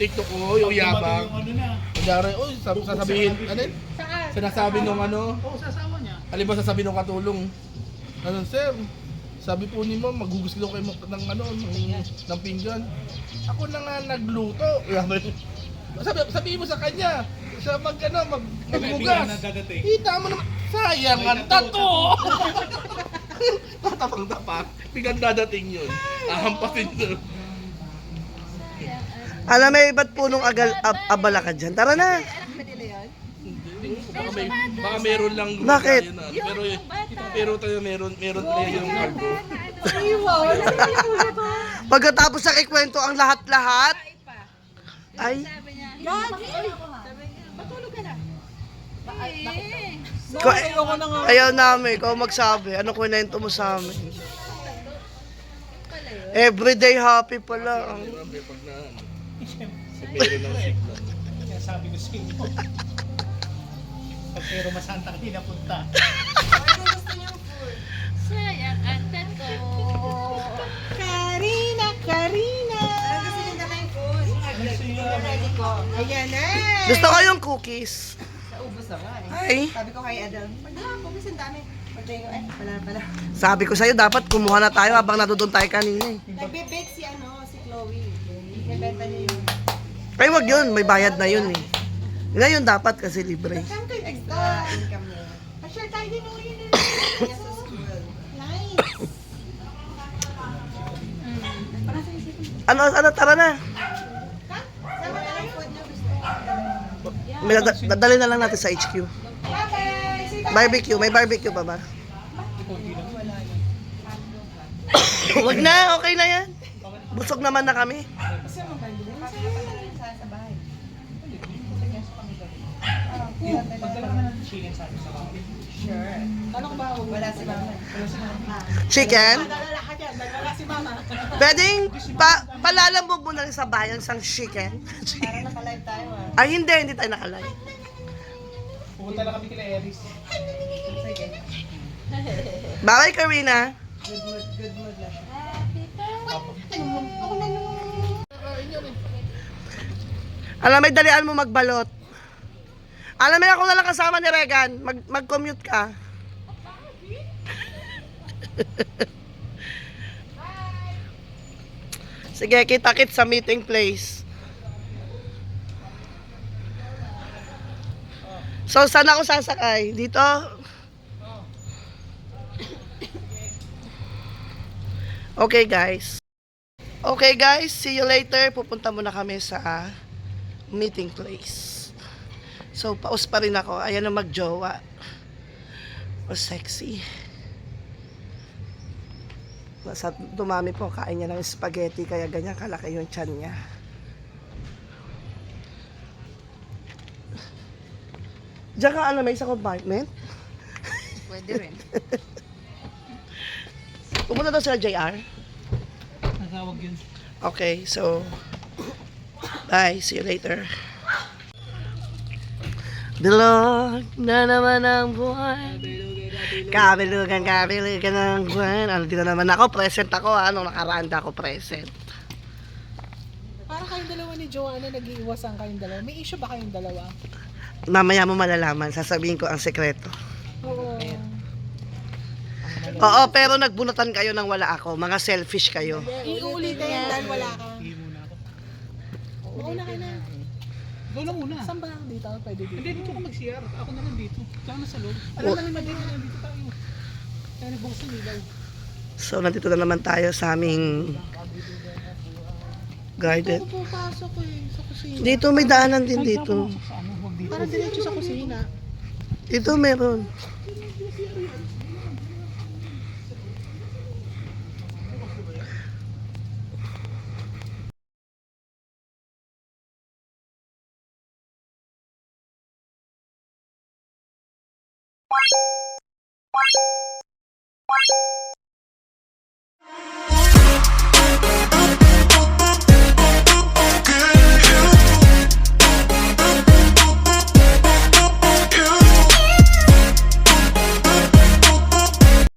TikTok ko, yung yabang. Kunyari, uy, sasabihin, ano yun? Sinasabi nung ano? Oo, sa asawa niya. Alin ba sasabihin nung katulong? Ano, sir, sabi po ni ma'am, maghugas daw kayo ng ano, ng pinggan. Ako na nga nagluto. Sabihin mo sa kanya, siya maghugas. Kita mo naman, sayang ang tato. Tatapang-tapak, pinggan dadating yun. Ahampasin yun. Alam, may ba't punong abala ka dyan? Tara na. Baka meron lang Bakit? Pero tayo meron tayo yung cargo. Pagkatapos sa kikwento ang lahat-lahat, ay, Matulog ka na. ayaw namin, ikaw magsabi. Ano kwento mo sa amin? Everyday happy pala. Pag na meron ng signal. Kaya sabi ko sa inyo. Pag pero masanta kayo napunta. Sayang ang tato. Karina! Ano gusto niyo na yung food? Ready ko. Ayan na. Gusto ko yung cookies. Naubos na nga eh. Ay, Sabi ko kay Adel, cookies ang dami. Pagdating ko, wala pala. sabi ko sa'yo, dapat kumuha na tayo habang natudoon tayo kanina eh. Nagbe-bake si Chloe. Ibenta niya yun. Ay, wag yun, may bayad na yun eh. Ngayon dapat kasi libre. Saan kayo extra income niya? Pa-share tayo din ulit yun. Niya sa school. Nice. Ano, tara na. Sama na lang food niyo gusto. May dadali na lang natin sa HQ. Bye-bye. Barbecue, may barbecue pa ba? Wag na, okay na yan. Busog naman na kami. Sa bahay. Pagdala ka na ng chicken sa akin sa bahay. Sure. Ano ko ba? Wala si mama. Chicken. Dala ka dyan. Wala si mama. Pwedeng palalambog mo na rin sa bayan sang chicken. Para naka-live tayo ah. Ay, hindi tayo nakalive. Pupunta lang kami kila Eris. Sige. Bye, Karina. Good mood lang. Alam, may dalian mo magbalot. Alam mo, ako na lang kasama ni Regan. Mag-commute ka. Sige, kita-kit sa meeting place. So, saan ako sasakay? Dito? Okay, guys. Okay, guys. See you later. Pupunta muna kami sa meeting place. So, paus pa rin ako. Ayan na magjowa. O, sexy. Nasa dumami po, kain niya ng spaghetti, kaya ganyan kalaki yung tiyan niya. Diyan ka, may isang compartment? Pwede rin. Pumunta daw sila JR? Natawag yun. Okay, so, bye. See you later. Bilog na naman ang buwan. Kabilugan ng buwan. Ano, dito naman ako. Present ako ha. Nung nakaranda ako present. Para kayong dalawa ni Joanna, nag-iiwasan kayong dalawa. May issue ba kayong dalawa? Mamaya mo malalaman. Sasabihin ko ang sekreto. Oo. Oo, pero nagbunutan kayo nang wala ako. Mga selfish kayo. Iuulitin yan dahil wala ka. Hindi muna ako. Mauna ka na. Ikaw lang muna. Saan ba? Dito? Pwede dito. Hindi, dito ka mag-CR. Ako na lang dito. Ikaw na sa loob. Alam na naman dito. Dito tayo. Kaya nagbukas ng ilaw. So, nandito na naman tayo sa aming garden. Ako pupasok eh, sa kusina. Dito may daanan din dito. Sa ano, huwag dito. Para diretso sa kusina. Dito meron.